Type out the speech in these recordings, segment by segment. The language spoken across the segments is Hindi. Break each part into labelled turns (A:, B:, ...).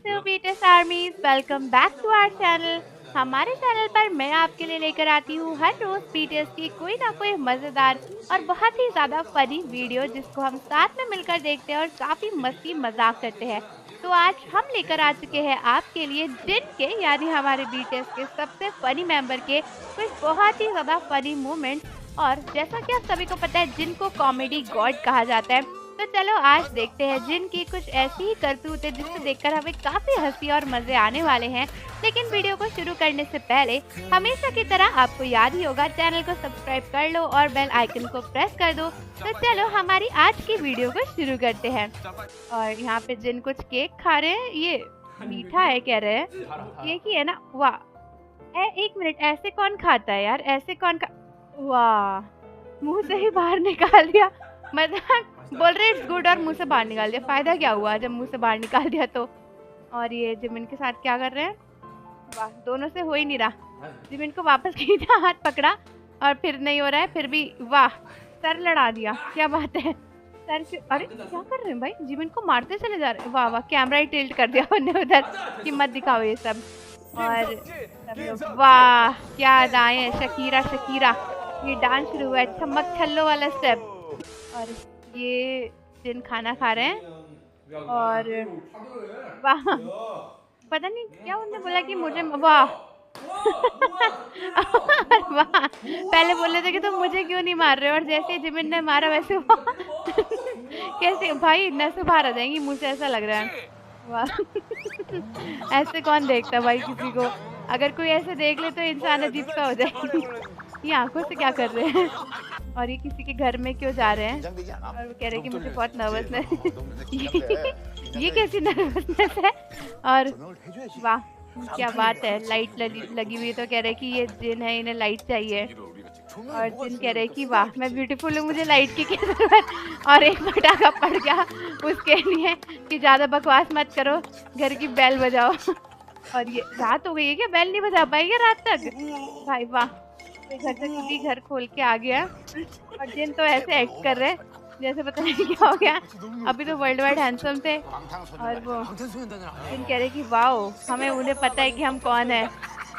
A: So BTS armies, welcome back to our channel. हमारे चैनल पर मैं आपके लिए लेकर आती हूँ हर रोज बीटीएस की कोई ना कोई मजेदार और बहुत ही ज्यादा फनी वीडियो जिसको हम साथ में मिलकर देखते हैं और काफी मस्ती मजाक करते हैं। तो आज हम लेकर आ चुके हैं आपके लिए जिन के यानी हमारे बीटीएस के सबसे फनी मेंबर के कुछ बहुत ही ज्यादा फनी मोमेंट्स। और जैसा कि आप सभी को पता है जिन को कॉमेडी गॉड कहा जाता है, तो चलो आज देखते हैं जिन की कुछ ऐसी ही करतूत है जिसको देखकर हमें काफी हंसी और मजे आने वाले हैं। लेकिन वीडियो को शुरू करने से पहले हमेशा की तरह आपको याद ही होगा, चैनल को सब्सक्राइब कर लो और बेल आइकन को प्रेस कर दो। तो चलो हमारी आज की वीडियो को शुरू करते हैं। और यहाँ पे जिन कुछ केक खा रहे हैं, ये मीठा है कह रहे हैं, केक ही है ना। वाह, एक मिनट, ऐसे कौन खाता है यार, ऐसे कौन खा, वाह, मुंह से ही बाहर निकाल दिया। मतलब बोल रहे इट्स गुड और मुंह से बाहर निकाल दिया। फायदा क्या हुआ जब मुंह से बाहर निकाल दिया तो। और ये जिमिन के साथ क्या कर रहे हैं, वाह, दोनों से हो ही नहीं रहा। जिमिन को वापस खींचा, हाथ पकड़ा और फिर नहीं हो रहा है, फिर भी वाह, सर लड़ा दिया। क्या बात है, सर से, अरे क्या कर रहे हैं भाई, जिमिन को मारते चले जा रहे हैं। वाह वाह, कैमरा ही टिल्ट कर दिया उन्होंने उधर कि मत दिखाओ ये सब। और सब लोग वाह क्या अदाएं हैं, शकीरा शकीरा, ये डांस शुरू हुआ है, छमक छल्लो वाला स्टेप। और ये जिन खाना खा रहे हैं और वाह, पता नहीं क्या उन्होंने बोला कि मुझे, वाह वाह, पहले बोल रहे थे कि तुम मुझे क्यों नहीं मार रहे हो, और जैसे जिमिन ने मारा वैसे वाह कैसे भाई नसें बाहर आ जाएंगी मुझे ऐसा लग रहा है। वाह ऐसे कौन देखता भाई किसी को, अगर कोई ऐसे देख ले तो इंसान अजीब सा हो जाएगी। ये आंखों से क्या कर रहे हैं। और ये किसी के घर में क्यों जा रहे हैं, और वो कह रहे हैं कि मुझे बहुत नर्वसनेस ये कैसी नर्वसनेस है। और वाह क्या बात है, लाइट लगी हुई है तो कह रहे हैं कि ये जिन है, इन्हें लाइट चाहिए। और जिन कह रहे हैं कि वाह मैं ब्यूटीफुल हूँ, मुझे लाइट की क्या जरूरत। और एक पटाखा पड़ गया उसके लिए कि ज्यादा बकवास मत करो, घर की बेल बजाओ। और ये रात हो गई है क्या, बेल नहीं बजा पाएगी रात तक भाई। वाह, घर से खुद ही घर खोल के आ गया। और जिन तो ऐसे एक्ट कर रहे जैसे पता नहीं क्या हो गया, अभी तो वर्ल्ड वाइड हैंडसम थे। और वो जिन कह रहे कि वाओ हमें उन्हें पता है कि हम कौन है।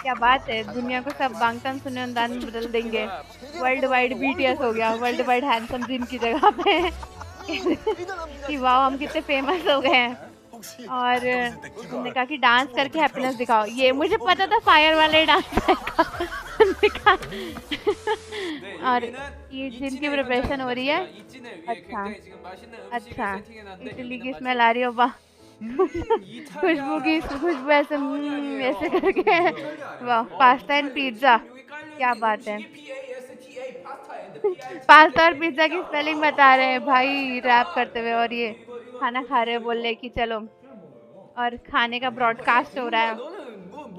A: क्या बात है, दुनिया को सब बांगतन सुनंदान में बदल देंगे। वर्ल्ड वाइड बीटीएस हो गया, वर्ल्ड वाइड हैंडसम जिन की जगह पे कि वाओ हम कितने फेमस हो गए हैं। और उन्होंने कहा कि डांस करके हैप्पीनेस दिखाओ, ये मुझे पता था फायर वाले डांस दिखा। और ये जिनकी प्रिपरेशन हो रही है। अच्छा अच्छा, इडली की स्मेल आ रही है, वाह खुशबू की खुशबू ऐसे ऐसे करके। वाह, पास्ता एंड पिज्जा, क्या बात है। पास्ता और पिज्जा की स्पेलिंग बता रहे हैं भाई रैप करते हुए, और ये खाना खा रहे हैं, बोल रहे कि चलो, और खाने का ब्रॉडकास्ट हो रहा है।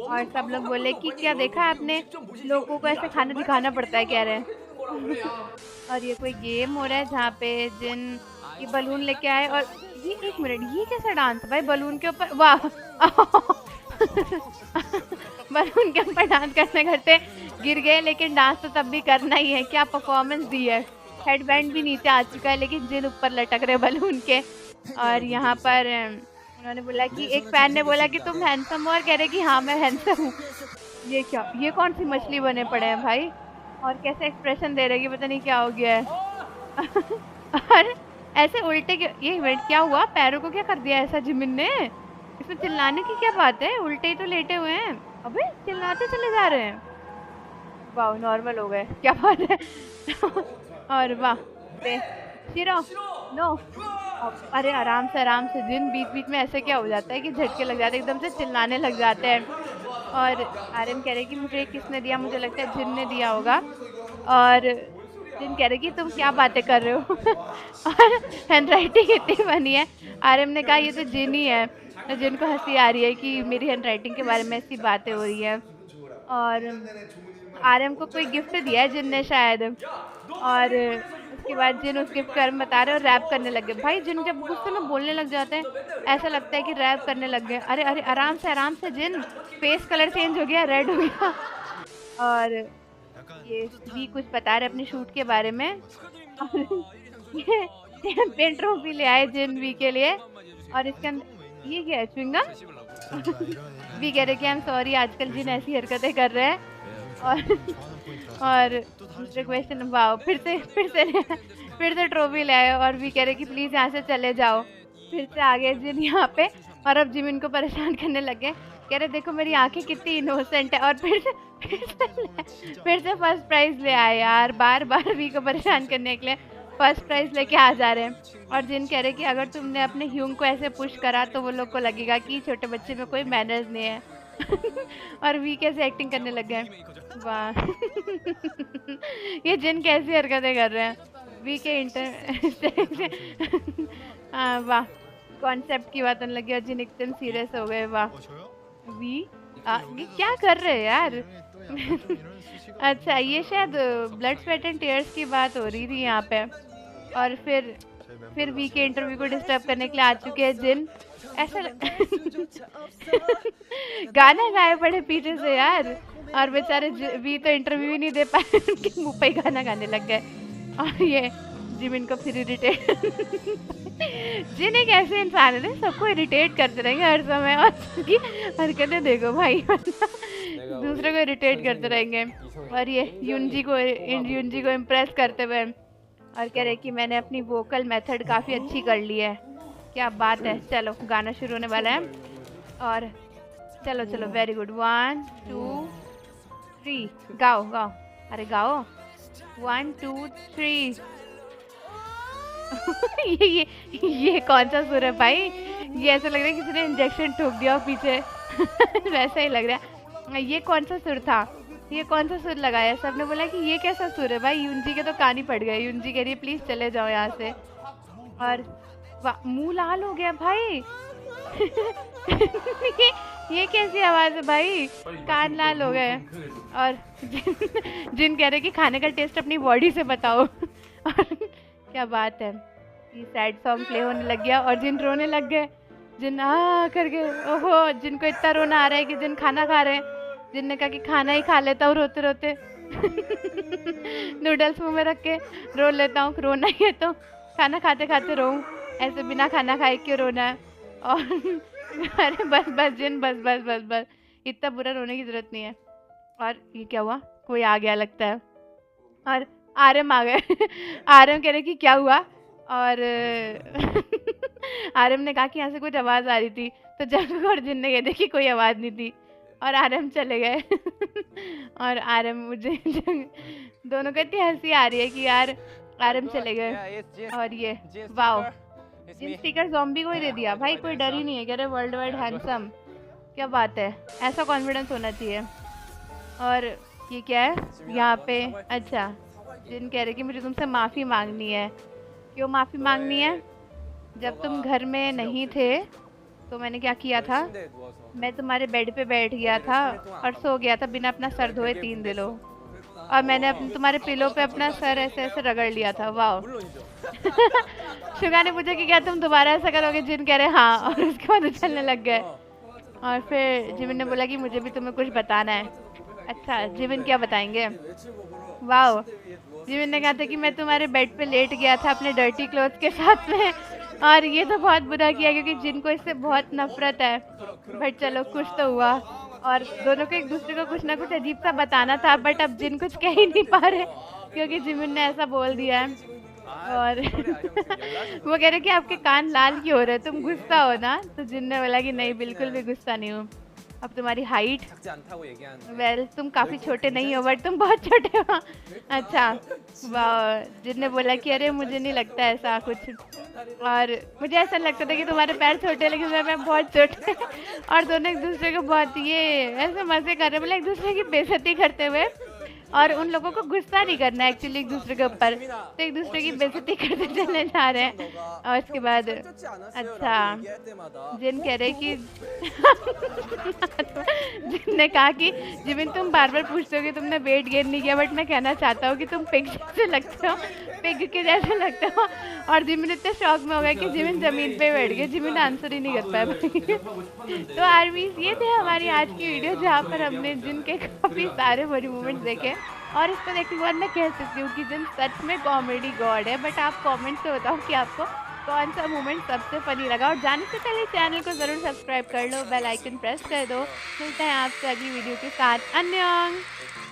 A: और सब लोग बोले कि क्या देखा आपने, लोगों को ऐसे खाना दिखाना पड़ता है कह रहे हैं। और ये कोई गेम हो रहा है जहाँ पे जिन ये बलून लेके आए। और ये एक मिनट, ये कैसा डांस भाई बलून के ऊपर, वाह बलून के ऊपर डांस करते करते गिर गए, लेकिन डांस तो तब भी करना ही है, क्या परफॉर्मेंस दी है। हेडबैंड भी नीचे आ चुका है लेकिन जिन ऊपर लटक रहे बलून के। और यहाँ पर उन्होंने बोला कि एक फैन ने बोला कि तुम हैंडसम हो, और कह रहे कि हाँ मैं हैंडसम हूँ। ये क्या, ये कौन सी मछली बने पड़े हैं भाई, और कैसे एक्सप्रेशन दे रहे हैं कि पता नहीं क्या हो गया है। और ऐसे उल्टे के, ये वेट क्या हुआ, पैरों को क्या कर दिया ऐसा जिमिन ने, इसमें चिल्लाने की क्या बात है, उल्टे ही तो लेटे हुए हैं। अबे चिल्लाते चले जा रहे हैं, वाह नॉर्मल हो गए, क्या बात है। और वाह शिरो नो, अरे आराम से जिन बीच बीच में ऐसे क्या हो जाता है कि झटके लग जाते हैं, एकदम से चिल्लाने लग जाते हैं। और आर्यन कह रहे कि मुझे किसने दिया, मुझे लगता है जिन ने दिया होगा। और जिन कह रहे कि तुम क्या बातें कर रहे हो। और हैंडराइटिंग इतनी बनी है, आर्यन ने कहा ये तो जिन ही है। जिनको हंसी आ रही है कि मेरी हैंडराइटिंग के बारे में ऐसी बातें हो रही है। और आर्यन को कोई गिफ्ट दिया है जिन ने शायद। और उसके बाद जिन उस गिफ्ट के बारे में बता रहे और रैप करने लग गए। भाई जिन जब गुस्से में बोलने लग जाते हैं ऐसा लगता है कि रैप करने लग गए। अरे अरे आराम से जिन, फेस कलर चेंज हो गया, रेड हो गया। और ये भी कुछ बता रहे अपने शूट के बारे में। और ये चैंपियन ट्रॉफी ले आए जिन वी के लिए। और इसके अंदर ये क्या है, च्युइंगम? भी कह रहे कि आई एम सॉरी, आजकल जिन ऐसी हरकतें कर रहे हैं। और और दूसरे क्वेश्चन, वाह, फिर से ट्रॉफी ले आए और भी कह रहे कि प्लीज़ यहाँ से चले जाओ। फिर से आ गए जिन यहाँ पे, और अब जिम इनको परेशान करने लगे। कह रहे देखो मेरी आंखें कितनी इनोसेंट है, और फिर से फर्स्ट प्राइज ले आए यार। बार बार वी को परेशान करने के लिए फर्स्ट प्राइज लेके आ जा रहे हैं। और जिन कह रहे कि अगर तुमने अपने ह्यूंग को ऐसे पुश करा तो वो लोग को लगेगा कि छोटे बच्चे में कोई मैनर्स नहीं है। और वी कैसे एक्टिंग करने लग गए, वाह। ये जिन कैसी हरकतें कर रहे हैं वी के हाँ वाह, कॉन्सेप्ट की बात होने लगी और जिन एकदम सीरियस हो गए, वाह। वी ये क्या कर रहे हैं यार? अच्छा, ये शायद ब्लड स्वेट एंड टीयर्स की बात हो रही थी यहाँ पे। और फिर वी के इंटरव्यू को डिस्टर्ब करने के लिए आ चुके हैं जिन। ऐसा गाना गाए पड़े पीछे से यार, और बेचारे वी तो इंटरव्यू ही नहीं दे पाए, उनके मुंह पे गाना गाने लग गए। और ये जिमिन को फिर इरिटेट जिन एक ऐसे इंसान है सबको इरिटेट करते रहेंगे हर समय, और उसकी हरकतें देखो भाई, दूसरे को इरिटेट करते रहेंगे। और ये युनजी को इम्प्रेस करते हुए और कह रहे कि मैंने अपनी वोकल मेथड काफ़ी अच्छी कर ली है। क्या बात है, चलो गाना शुरू होने वाला है। और चलो चलो, वेरी गुड, 1 2 3, गाओ गाओ, अरे गाओ, 1 2 3। ये कौन सा सुर है भाई? ये ऐसा लग रहा है किसी ने इंजेक्शन ठोक दिया पीछे। वैसा ही लग रहा है। ये कौन सा सुर था? ये कौन सा सुर लगाया? सबने बोला कि ये कैसा सुर है भाई? युनजी के तो कान ही पड़ गए। युनजी कह रही है प्लीज चले जाओ यहाँ से। और मुंह लाल हो गया भाई। ये कैसी आवाज है भाई? कान लाल हो गए। और जिन कह रहे कि खाने का टेस्ट अपनी बॉडी से बताओ। और क्या बात है, ये सैड सॉन्ग प्ले होने लग गया और जिन रोने लग गए। जिन करके, ओहो, जिनको इतना रोना आ रहा है कि जिन खाना खा रहे हैं। जिन ने कहा कि खाना ही खा लेता हूँ रोते रोते। नूडल्स मुंह में रख के रो लेता हूँ, रोना ही है तो खाना खाते खाते रोऊं, ऐसे बिना खाना खाए क्यों रोना है? और अरे बस बस जिन, बस बस बस बस, इतना बुरा रोने की जरूरत नहीं है। और ये क्या हुआ? कोई आ गया लगता है। और आरएम आ गए। आरएम कह रहे कि क्या हुआ? और आरएम ने कहा कि यहाँ से कुछ आवाज़ आ रही थी, तो जंग और जिन ने कह दिया कि कोई आवाज़ नहीं थी और आरएम चले गए। और आरएम, मुझे दोनों को इतनी हंसी आ रही है कि यार आरएम चले गए। और ये वाओ, जिन स्टिकर ज़ॉम्बी को ही दे दिया भाई, कोई डर ही नहीं है। कह रहे वर्ल्ड वाइड हैंडसम, क्या बात है, ऐसा कॉन्फिडेंस होना चाहिए। और ये क्या है यहाँ पे? अच्छा, जिन कह रहे कि मुझे तुमसे माफ़ी मांगनी है। क्यों माफ़ी मांगनी है? जब तुम घर में नहीं थे तो मैंने क्या किया था? मैं तुम्हारे बेड पे बैठ गया था और सो गया था बिना अपना सर धोए 3 दिनों, और मैंने तुम्हारे पिलो पे अपना सर ऐसे ऐसे रगड़ लिया था। वाह। शुगा ने पूछा कि क्या तुम दोबारा ऐसा करोगे? जिन कह रहे हाँ, और उसके बाद उछलने लग गए। और फिर जिमिन ने बोला कि मुझे भी तुम्हें कुछ बताना है। अच्छा, जिमिन क्या बताएंगे? वाह, जिमिन ने कहा था कि मैं तुम्हारे बेड पे लेट गया था अपने डर्टी क्लोथ्स के साथ में, और ये तो बहुत बुरा किया क्योंकि जिनको इससे बहुत नफरत है। बट चलो, कुछ तो हुआ। और दोनों को एक दूसरे को कुछ ना कुछ अजीब सा बताना था, बट अब जिन कुछ कह ही नहीं पा रहे क्योंकि जिमिन ने ऐसा बोल दिया है। और वो कह रहे कि आपके कान लाल क्यों हो रहे, तुम गुस्सा हो ना? तो जिन ने बोला कि नहीं, बिल्कुल भी गुस्सा नहीं हूँ। अब तुम्हारी हाइट, वेल तुम काफ़ी छोटे नहीं हो बट तुम बहुत छोटे हो। अच्छा, वाह। जिन ने बोला कि अरे मुझे नहीं लगता ऐसा कुछ, और मुझे ऐसा लगता था कि तुम्हारे पैर छोटे लेकिन मेरे बहुत छोटे। और दोनों एक दूसरे को बहुत ये ऐसे मज़े कर रहे, मतलब एक दूसरे की बेइज्जती करते हुए। और उन लोगों को गुस्सा नहीं करना है एक्चुअली एक दूसरे के ऊपर, तो एक दूसरे की बेइज्जती करते चले जा रहे हैं। और उसके बाद अच्छा, जिन कह रहे कि जिन ने कहा कि जिमिन तुम बार बार पूछते हो कि तुमने वेट गेन नहीं किया, बट मैं कहना चाहता हूँ कि तुम पिग जैसे लगते हो, पिग के जैसे लगते हो। और जिमिन इतने शौक में हो गया कि जिमिन ज़मीन पे बैठ गए। जिमिन आंसर ही नहीं कर पाया। तो आर्मीज, ये थे हमारी आज की वीडियो जहाँ पर हमने जिनके काफ़ी सारे बड़े मोमेंट्स देखे। और इसको देखने के बाद मैं कह सकती हूँ कि जिन सच में कॉमेडी गॉड है। बट आप कमेंट से बताओ कि आपको कौन-सा मोमेंट सबसे फ़नी लगा और जाने से पहले चैनल को ज़रूर सब्सक्राइब कर लो, बेल आइकन प्रेस कर दो। मिलते हैं आपसे अगली वीडियो के साथ। अन्यंग।